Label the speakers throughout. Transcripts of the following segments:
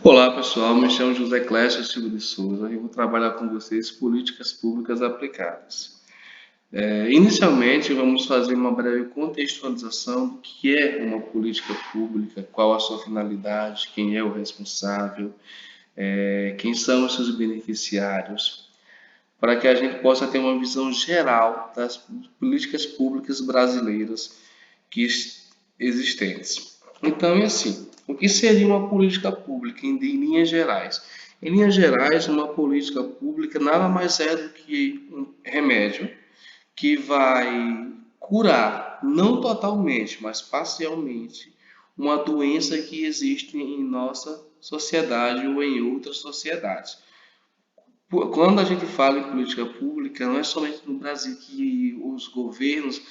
Speaker 1: Olá pessoal, me chamo José Clécio Silva de Souza e vou trabalhar com vocês políticas públicas aplicadas. Inicialmente, vamos fazer uma breve contextualização do que é uma política pública, qual a sua finalidade, quem é o responsável, quem são os seus beneficiários, para que a gente possa ter uma visão geral das políticas públicas brasileiras que existentes. Então, é assim, o que seria uma política pública em linhas gerais? Em linhas gerais, uma política pública nada mais é do que um remédio que vai curar, não totalmente, mas parcialmente, uma doença que existe em nossa sociedade ou em outras sociedades. Quando a gente fala em política pública, não é somente no Brasil que os governos,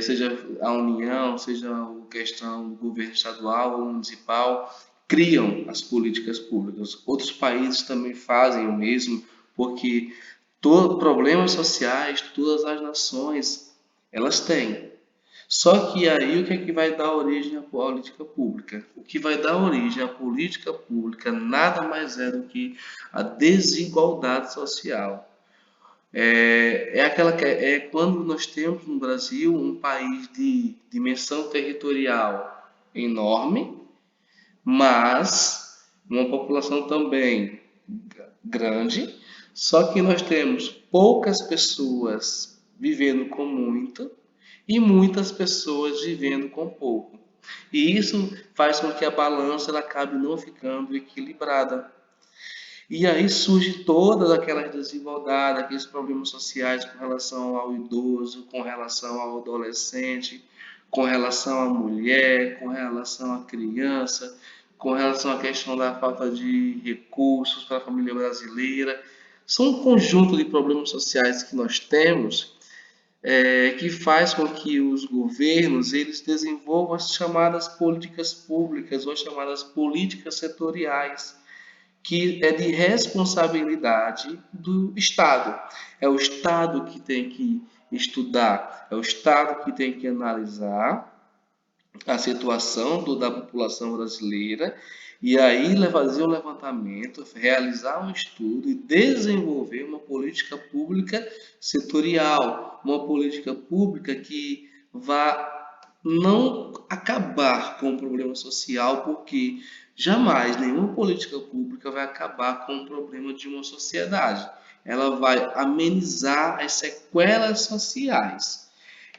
Speaker 1: seja a União, seja a questão do governo estadual ou municipal, criam as políticas públicas. Outros países também fazem o mesmo, porque todos problemas sociais, todas as nações, elas têm. Só que aí o que é que vai dar origem à política pública? O que vai dar origem à política pública nada mais é do que a desigualdade social. É quando nós temos no Brasil um país de dimensão territorial enorme, mas uma população também grande, só que nós temos poucas pessoas vivendo com muito e muitas pessoas vivendo com pouco. E isso faz com que a balança ela acabe não ficando equilibrada. E aí surge todas aquelas desigualdades, aqueles problemas sociais com relação ao idoso, com relação ao adolescente, com relação à mulher, com relação à criança, com relação à questão da falta de recursos para a família brasileira. São um conjunto de problemas sociais que nós temos que faz com que os governos eles desenvolvam as chamadas políticas públicas ou as chamadas políticas setoriais, que é de responsabilidade do Estado. É o Estado que tem que estudar, é o Estado que tem que analisar a situação da população brasileira e aí fazer um levantamento, realizar um estudo e desenvolver uma política pública setorial, uma política pública que vá não acabar com o problema social, porque jamais nenhuma política pública vai acabar com o problema de uma sociedade. Ela vai amenizar as sequelas sociais.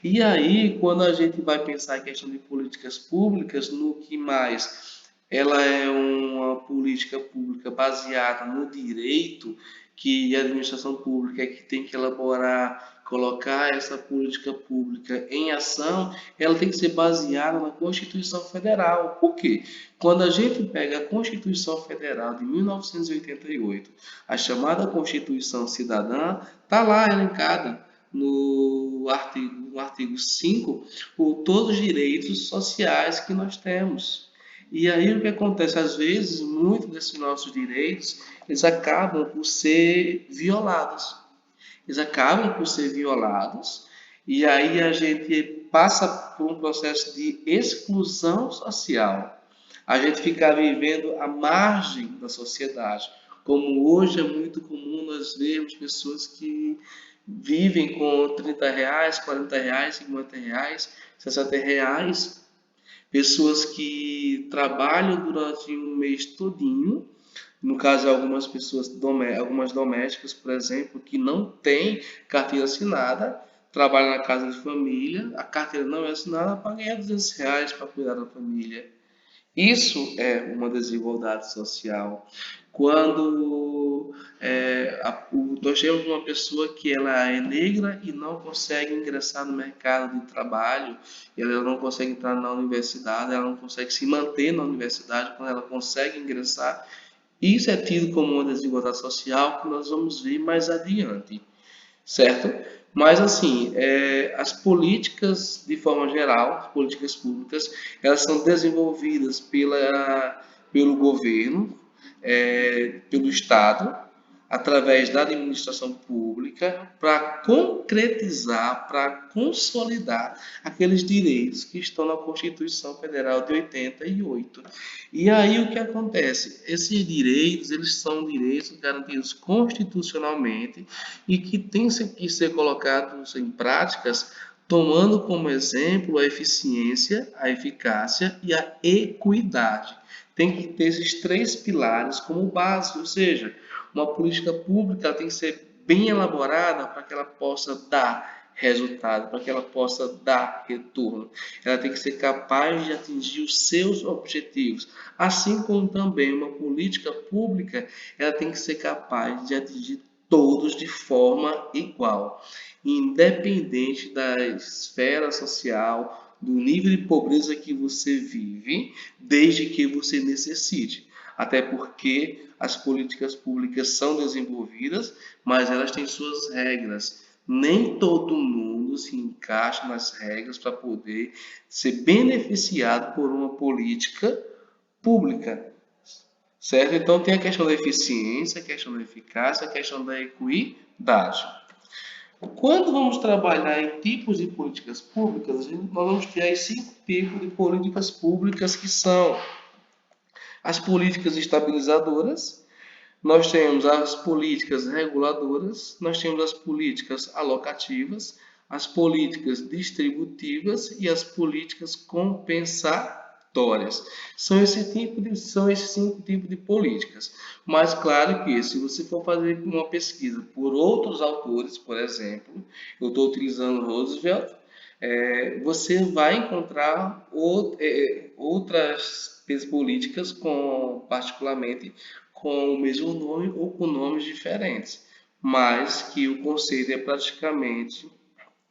Speaker 1: E aí, quando a gente vai pensar em questão de políticas públicas, no que mais ela é uma política pública baseada no direito, que a administração pública é que tem que elaborar, colocar essa política pública em ação, ela tem que ser baseada na Constituição Federal. Por quê? Quando a gente pega a Constituição Federal de 1988, a chamada Constituição Cidadã, está lá elencada no artigo 5, por todos os direitos sociais que nós temos. E aí o que acontece? Às vezes, muitos desses nossos direitos, eles acabam por ser violados. Eles acabam por ser violados, e aí a gente passa por um processo de exclusão social. A gente fica vivendo à margem da sociedade. Como hoje é muito comum nós vermos pessoas que vivem com R$ 30, R$ 40, R$ 50, R$ 60, pessoas que trabalham durante um mês todinho, no caso algumas pessoas, algumas domésticas, por exemplo, que não têm carteira assinada, trabalham na casa de família, a carteira não é assinada para ganhar R$ 200 para cuidar da família. Isso é uma desigualdade social. Quando nós temos uma pessoa que ela é negra e não consegue ingressar no mercado de trabalho, ela não consegue entrar na universidade, ela não consegue se manter na universidade, quando ela consegue ingressar, isso é tido como uma desigualdade social que nós vamos ver mais adiante, certo? Mas assim, as políticas de forma geral, as políticas públicas, elas são desenvolvidas pelo governo, pelo Estado, através da administração pública, para concretizar, para consolidar aqueles direitos que estão na Constituição Federal de 88. E aí o que acontece? Esses direitos, eles são direitos garantidos constitucionalmente e que têm que ser colocados em práticas tomando como exemplo a eficiência, a eficácia e a equidade. Tem que ter esses três pilares como base, ou seja, uma política pública tem que ser bem elaborada para que ela possa dar resultado, para que ela possa dar retorno. Ela tem que ser capaz de atingir os seus objetivos, assim como também uma política pública, ela tem que ser capaz de atingir todos de forma igual, independente da esfera social, do nível de pobreza que você vive, desde que você necessite. Até porque as políticas públicas são desenvolvidas, mas elas têm suas regras. Nem todo mundo se encaixa nas regras para poder ser beneficiado por uma política pública, certo? Então tem a questão da eficiência, a questão da eficácia, a questão da equidade. Quando vamos trabalhar em tipos de políticas públicas, nós vamos ter aí 5 tipos de políticas públicas que são as políticas estabilizadoras, nós temos as políticas reguladoras, nós temos as políticas alocativas, as políticas distributivas e as políticas compensatórias. São esses 5 tipos de políticas. Mas claro que se você for fazer uma pesquisa por outros autores, por exemplo, eu estou utilizando Roosevelt, você vai encontrar outras políticas particularmente com o mesmo nome ou com nomes diferentes, mas que o conceito é praticamente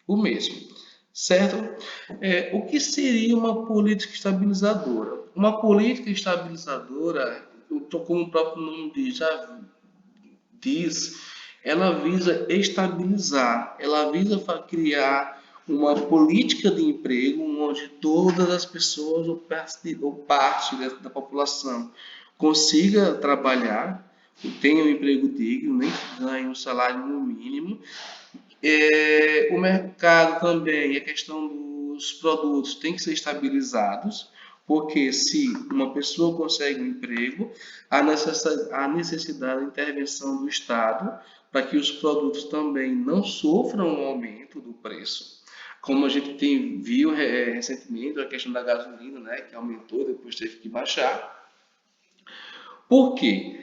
Speaker 1: o mesmo, certo? O que seria uma política estabilizadora? Uma política estabilizadora, como o próprio nome diz, ela visa estabilizar, ela visa criar uma política de emprego onde todas as pessoas ou parte da população consiga trabalhar, tenha um emprego digno, nem que ganhe um salário no mínimo. O mercado também, a questão dos produtos tem que ser estabilizados, porque se uma pessoa consegue um emprego, há necessidade da intervenção do Estado para que os produtos também não sofram um aumento do preço. Como a gente viu recentemente a questão da gasolina, né, que aumentou, depois teve que baixar. Por quê?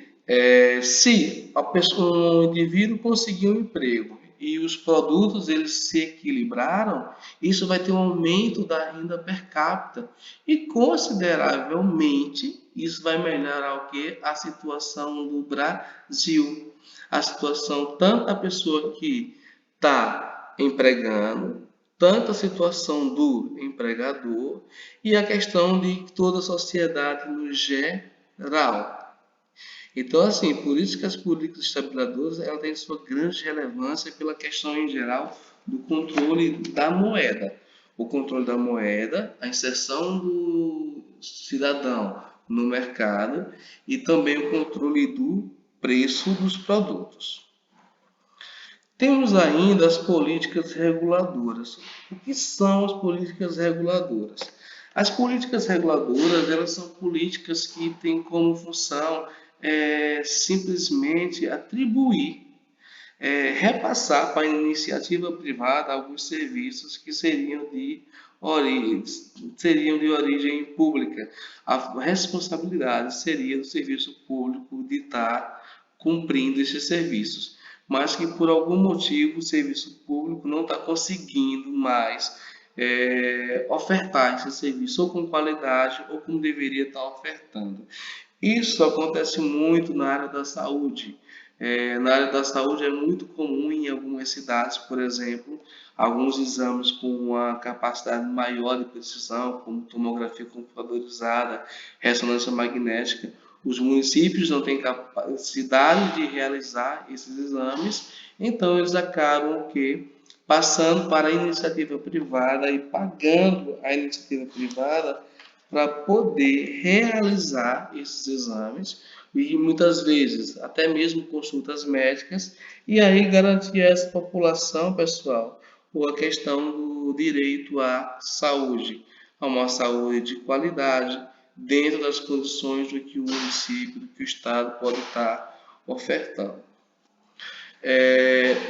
Speaker 1: Se um indivíduo conseguiu um emprego e os produtos eles se equilibraram, isso vai ter um aumento da renda per capita e consideravelmente isso vai melhorar o que? A situação do Brasil, a situação tanto da pessoa que está empregando, tanto a situação do empregador e a questão de toda a sociedade no geral. Então, assim, por isso que as políticas estabilizadoras ela têm sua grande relevância pela questão em geral do controle da moeda. O controle da moeda, a inserção do cidadão no mercado e também o controle do preço dos produtos. Temos ainda as políticas reguladoras. O que são as políticas reguladoras? As políticas reguladoras, elas são políticas que têm como função simplesmente atribuir, repassar para a iniciativa privada alguns serviços que seriam de origem pública. A responsabilidade seria do serviço público de estar cumprindo esses serviços, mas que por algum motivo o serviço público não está conseguindo mais ofertar esse serviço ou com qualidade ou como deveria estar ofertando. Isso acontece muito na área da saúde. Na área da saúde é muito comum em algumas cidades, por exemplo, alguns exames com uma capacidade maior de precisão, como tomografia computadorizada, ressonância magnética. Os municípios não têm capacidade de realizar esses exames, então eles acabam passando para a iniciativa privada e pagando a iniciativa privada para poder realizar esses exames, e muitas vezes até mesmo consultas médicas, e aí garantir a essa população, pessoal, a questão do direito à saúde, a uma saúde de qualidade, dentro das condições do que o município, do que o Estado pode estar ofertando.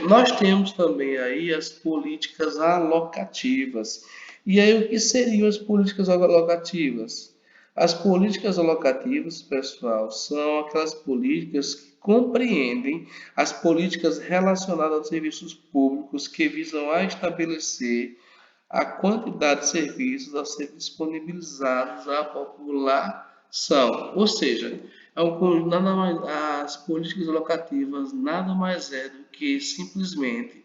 Speaker 1: Nós temos também aí as políticas alocativas. E aí, o que seriam as políticas alocativas? As políticas alocativas, pessoal, são aquelas políticas que compreendem as políticas relacionadas aos serviços públicos que visam a estabelecer a quantidade de serviços a ser disponibilizados à população. Ou seja, nada mais, as políticas locativas nada mais é do que simplesmente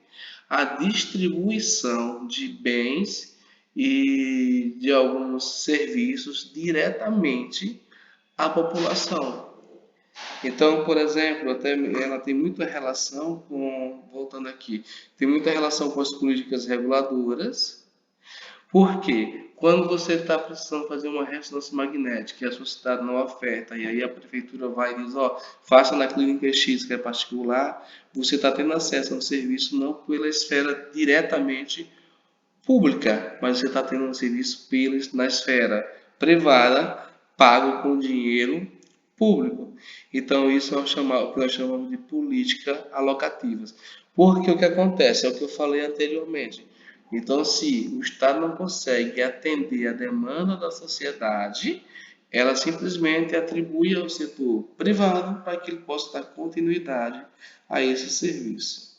Speaker 1: a distribuição de bens e de alguns serviços diretamente à população. Então, por exemplo, até ela tem muita relação com, voltando aqui, tem muita relação com as políticas reguladoras, porque quando você está precisando fazer uma ressonância magnética e a sua cidade não oferta, e aí a prefeitura vai e diz, ó, faça na clínica X, que é particular, você está tendo acesso a um serviço não pela esfera diretamente pública, mas você está tendo um serviço na esfera privada, pago com dinheiro público. Então, isso é o que nós chamamos de política alocativas. Porque o que acontece é o que eu falei anteriormente. Então, se o Estado não consegue atender a demanda da sociedade, ela simplesmente atribui ao setor privado para que ele possa dar continuidade a esse serviço.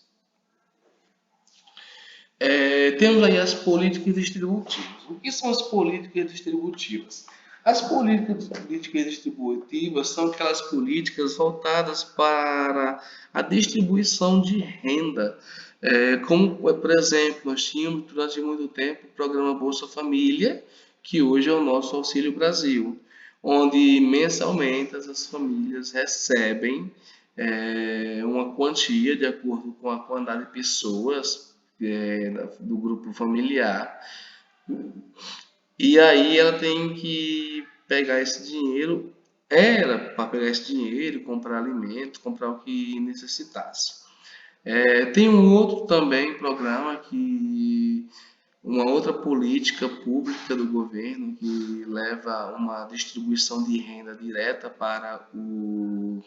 Speaker 1: Temos aí as políticas distributivas. O que são as políticas distributivas? As políticas distributivas são aquelas políticas voltadas para a distribuição de renda. Como, por exemplo, nós tínhamos durante muito tempo o programa Bolsa Família, que hoje é o nosso Auxílio Brasil, onde mensalmente as famílias recebem uma quantia de acordo com a quantidade de pessoas do grupo familiar. E aí ela tem que pegar esse dinheiro, era para pegar esse dinheiro, comprar alimento, comprar o que necessitasse. Tem um outro também programa que uma outra política pública do governo que leva uma distribuição de renda direta para o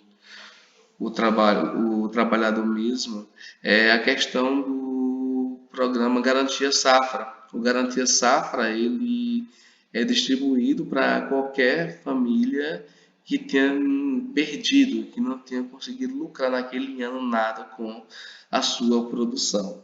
Speaker 1: trabalhador mesmo, é a questão do programa Garantia Safra. O Garantia Safra, ele é distribuído para qualquer família que tenha perdido, que não tenha conseguido lucrar naquele ano nada com a sua produção.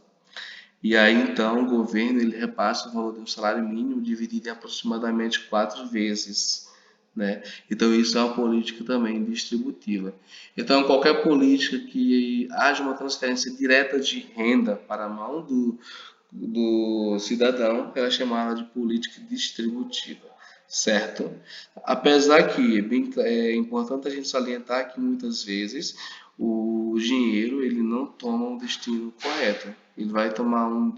Speaker 1: E aí então o governo ele repassa o valor do salário mínimo dividido em aproximadamente 4 vezes, né? Então isso é uma política também distributiva. Então qualquer política que haja uma transferência direta de renda para a mão do cidadão é chamada de política distributiva, certo? Apesar que é importante a gente salientar que muitas vezes o dinheiro ele não toma um destino correto, ele vai tomar um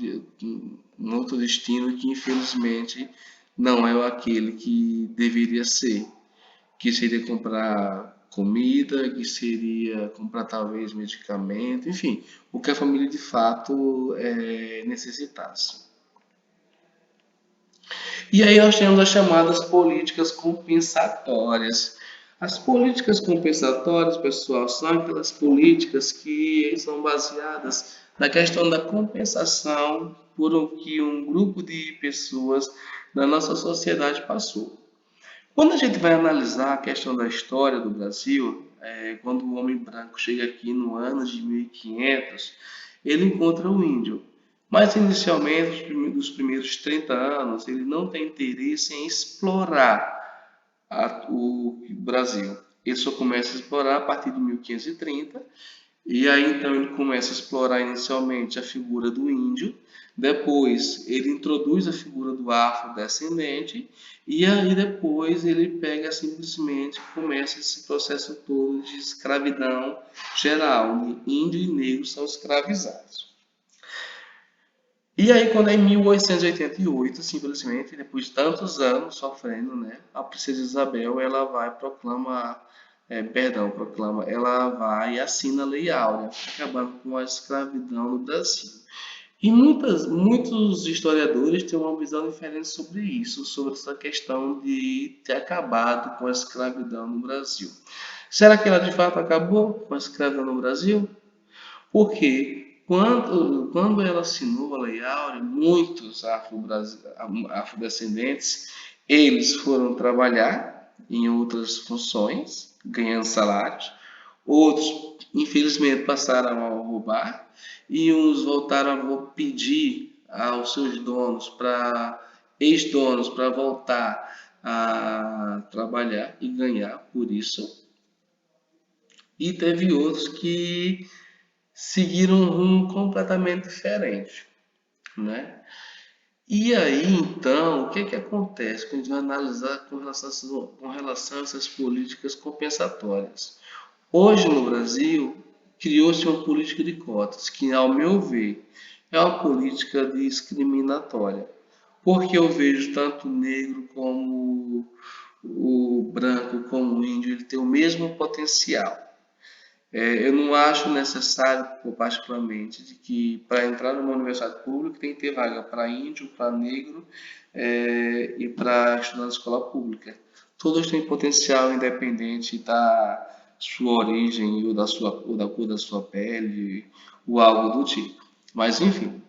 Speaker 1: outro destino que infelizmente não é aquele que deveria ser, que seria comprar comida, que seria comprar talvez medicamento, enfim, o que a família de fato necessitasse. E aí nós temos as chamadas políticas compensatórias. As políticas compensatórias, pessoal, são aquelas políticas que são baseadas na questão da compensação por o que um grupo de pessoas na nossa sociedade passou. Quando a gente vai analisar a questão da história do Brasil, quando o homem branco chega aqui no ano de 1500, ele encontra o índio. Mas inicialmente, nos primeiros 30 anos, ele não tem interesse em explorar o Brasil. Ele só começa a explorar a partir de 1530 e aí então ele começa a explorar inicialmente a figura do índio, depois ele introduz a figura do afrodescendente e aí depois ele pega simplesmente começa esse processo todo de escravidão geral, onde índio e negro são escravizados. E aí, quando é em 1888, simplesmente, depois de tantos anos sofrendo, né, a princesa Isabel, ela vai proclamar perdão, proclama, ela vai e assina a Lei Áurea, acabando com a escravidão no Brasil. E muitos historiadores têm uma visão diferente sobre isso, sobre essa questão de ter acabado com a escravidão no Brasil. Será que ela de fato acabou com a escravidão no Brasil? Porque quando ela assinou a Lei Áurea, muitos afrodescendentes, eles foram trabalhar em outras funções, ganhando salários. Outros, infelizmente, passaram a roubar e uns voltaram a pedir aos seus donos para ex-donos para voltar a trabalhar e ganhar por isso. E teve outros que seguiram um rumo completamente diferente, né? E aí, então, o que que acontece quando a gente vai analisar com relação a essas políticas compensatórias? Hoje no Brasil, criou-se uma política de cotas, que, ao meu ver, é uma política discriminatória, porque eu vejo tanto o negro como o branco, como o índio, ele tem o mesmo potencial. Eu não acho necessário, particularmente, de que para entrar numa universidade pública tem que ter vaga para índio, para negro e para estudar na escola pública. Todos têm potencial independente da sua origem ou da cor da sua pele ou algo do tipo. Mas enfim,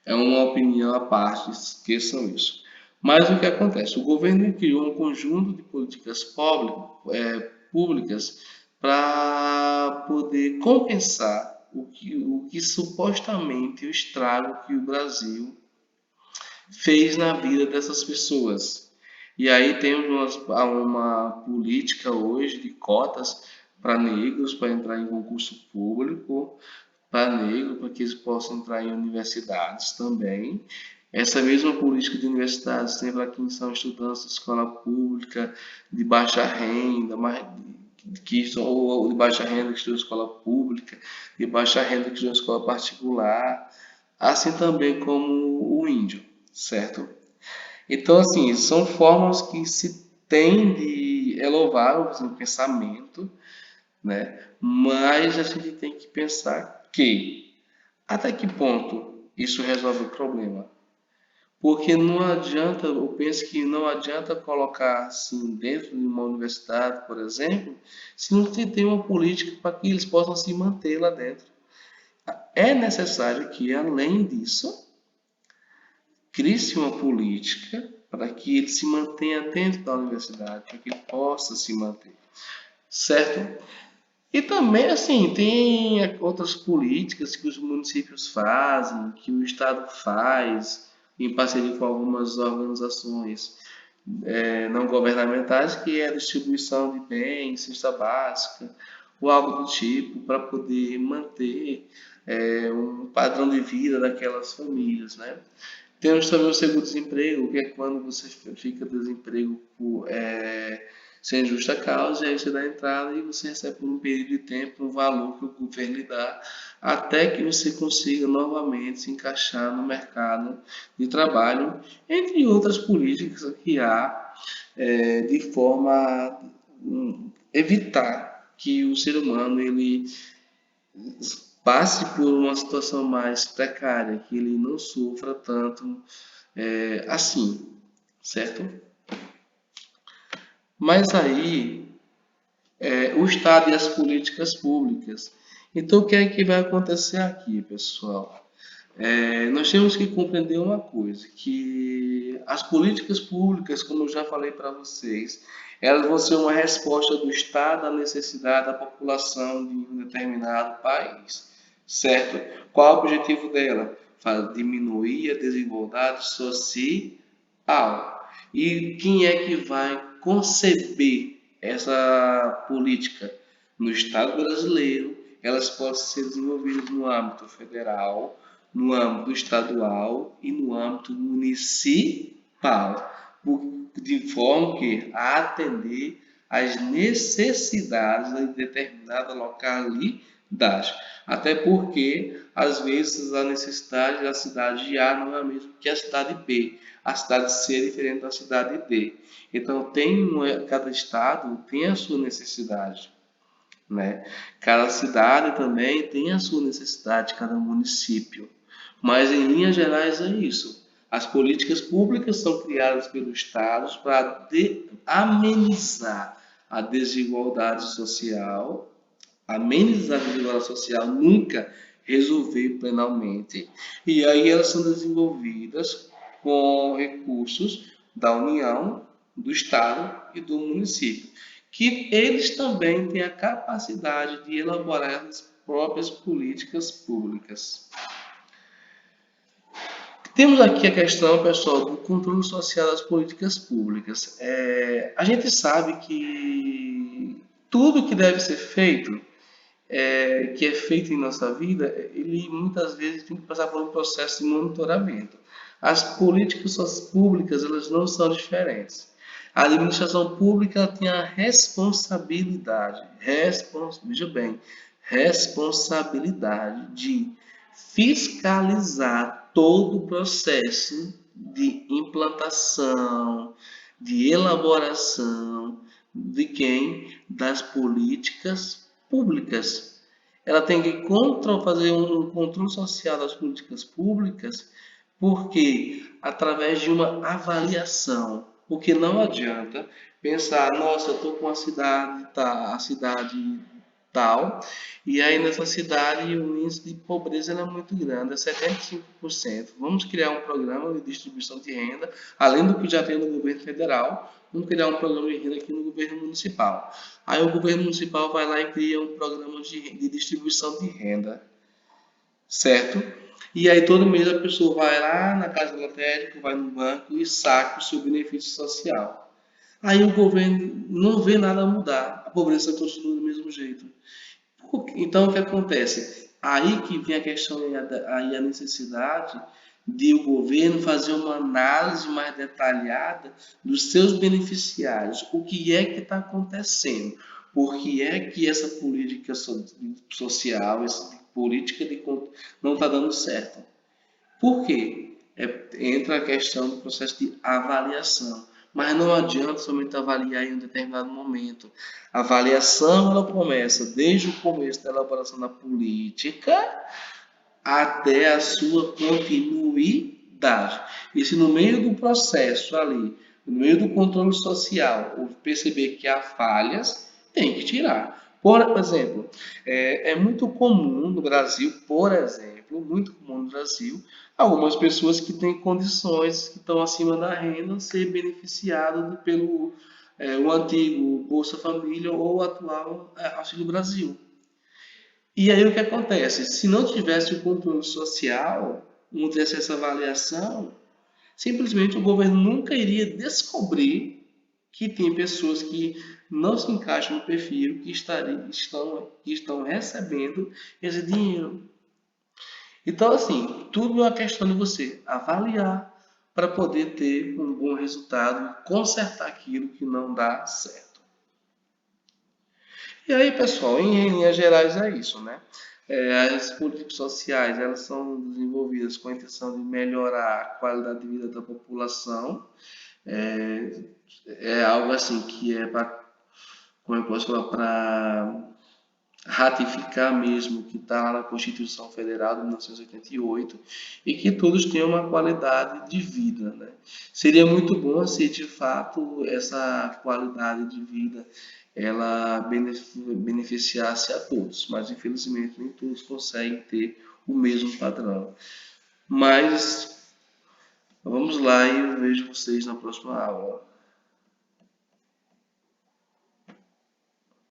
Speaker 1: é uma opinião à parte, esqueçam isso. Mas o que acontece? O governo criou um conjunto de políticas públicas para poder compensar o que supostamente o estrago que o Brasil fez na vida dessas pessoas. E aí temos uma política hoje de cotas para negros para entrar em concurso público, para negros, para que eles possam entrar em universidades também. Essa mesma política de universidades tem para quem são estudantes de escola pública, de baixa renda, ou de baixa renda que estudam em escola pública, de baixa renda que estudam em escola particular, assim também como o índio, certo? Então, assim, são formas que se tem de elevar o pensamento, né? Mas a gente tem que pensar que até que ponto isso resolve o problema? Porque não adianta, eu penso que não adianta colocar assim dentro de uma universidade, por exemplo, se não se tem uma política para que eles possam se manter lá dentro. É necessário que, além disso, crie-se uma política para que ele se mantenha dentro da universidade, para que ele possa se manter, certo? E também, assim, tem outras políticas que os municípios fazem, que o Estado faz, em parceria com algumas organizações não governamentais, que é a distribuição de bens, cesta básica, ou algo do tipo, para poder manter um padrão de vida daquelas famílias, né? Temos também o seguro-desemprego, que é quando você fica desemprego sem justa causa, e aí você dá entrada e você recebe por um período de tempo um valor que o governo lhe dá, até que você consiga novamente se encaixar no mercado de trabalho, entre outras políticas que há de forma a evitar que o ser humano ele passe por uma situação mais precária, que ele não sofra tanto assim, certo? Mas aí, o Estado e as políticas públicas. Então, o que é que vai acontecer aqui, pessoal? Nós temos que compreender uma coisa, que as políticas públicas, como eu já falei para vocês, elas vão ser uma resposta do Estado à necessidade da população de um determinado país, certo? Qual é o objetivo dela? Diminuir a desigualdade social. E quem é que vai conceber essa política? No Estado brasileiro, elas podem ser desenvolvidas no âmbito federal, no âmbito estadual e no âmbito municipal, de forma que a atender às necessidades de determinada local ali Até porque, às vezes, a necessidade da cidade A não é a mesma que a cidade B. A cidade C é diferente da cidade D. Então, cada estado tem a sua necessidade, né? Cada cidade também tem a sua necessidade, cada município. Mas, em linhas gerais, é isso. As políticas públicas são criadas pelos estados para amenizar a desigualdade social, amenizar a desigualdade social, nunca resolver plenamente. E aí elas são desenvolvidas com recursos da União, do Estado e do município, que eles também têm a capacidade de elaborar as próprias políticas públicas. Temos aqui a questão, pessoal, do controle social das políticas públicas. A gente sabe que tudo que deve ser feito, que é feito em nossa vida, ele muitas vezes tem que passar por um processo de monitoramento. As políticas públicas, elas não são diferentes. A administração pública tem a responsabilidade, veja bem, responsabilidade de fiscalizar todo o processo de implantação, de elaboração de quem? Das políticas públicas. Ela tem que fazer um controle social das políticas públicas, porque através de uma avaliação, porque não adianta pensar, nossa, eu estou com a cidade tal, e aí nessa cidade o índice de pobreza é muito grande, é 75%. Vamos criar um programa de distribuição de renda, além do que já tem no governo federal, vamos criar um programa de renda aqui no governo municipal. Aí o governo municipal vai lá e cria um programa de distribuição de renda, certo? E aí todo mês a pessoa vai lá na casa lotérica, vai no banco e saca o seu benefício social. Aí o governo não vê nada mudar, a pobreza continua do mesmo jeito. Então, o que acontece? Aí que vem a questão aí a necessidade de o governo fazer uma análise mais detalhada dos seus beneficiários. O que é que está acontecendo? Por que é que essa política social, essa política não está dando certo? Por quê? Entra a questão do processo de avaliação. Mas não adianta somente avaliar em um determinado momento. A avaliação ela começa desde o começo da elaboração da política até a sua continuidade. E se no meio do processo ali, no meio do controle social, perceber que há falhas, tem que tirar. Por exemplo, é muito comum no Brasil, muito comum no Brasil, algumas pessoas que têm condições, que estão acima da renda, ser beneficiadas pelo o antigo Bolsa Família ou o atual Auxílio Brasil. E aí o que acontece? Se não tivesse o controle social, não tivesse essa avaliação, simplesmente o governo nunca iria descobrir que tem pessoas que não se encaixam no perfil que estão recebendo esse dinheiro. Então, assim, tudo é uma questão de você avaliar para poder ter um bom resultado e consertar aquilo que não dá certo. E aí, pessoal, em linhas gerais é isso, né? As políticas sociais, elas são desenvolvidas com a intenção de melhorar a qualidade de vida da população. É, é algo assim que é para, como eu posso falar, para ratificar mesmo que está lá na Constituição Federal de 1988 e que todos tenham uma qualidade de vida, né? Seria muito bom se de fato essa qualidade de vida ela beneficiasse a todos, mas infelizmente nem todos conseguem ter o mesmo padrão. Mas vamos lá e eu vejo vocês na próxima aula.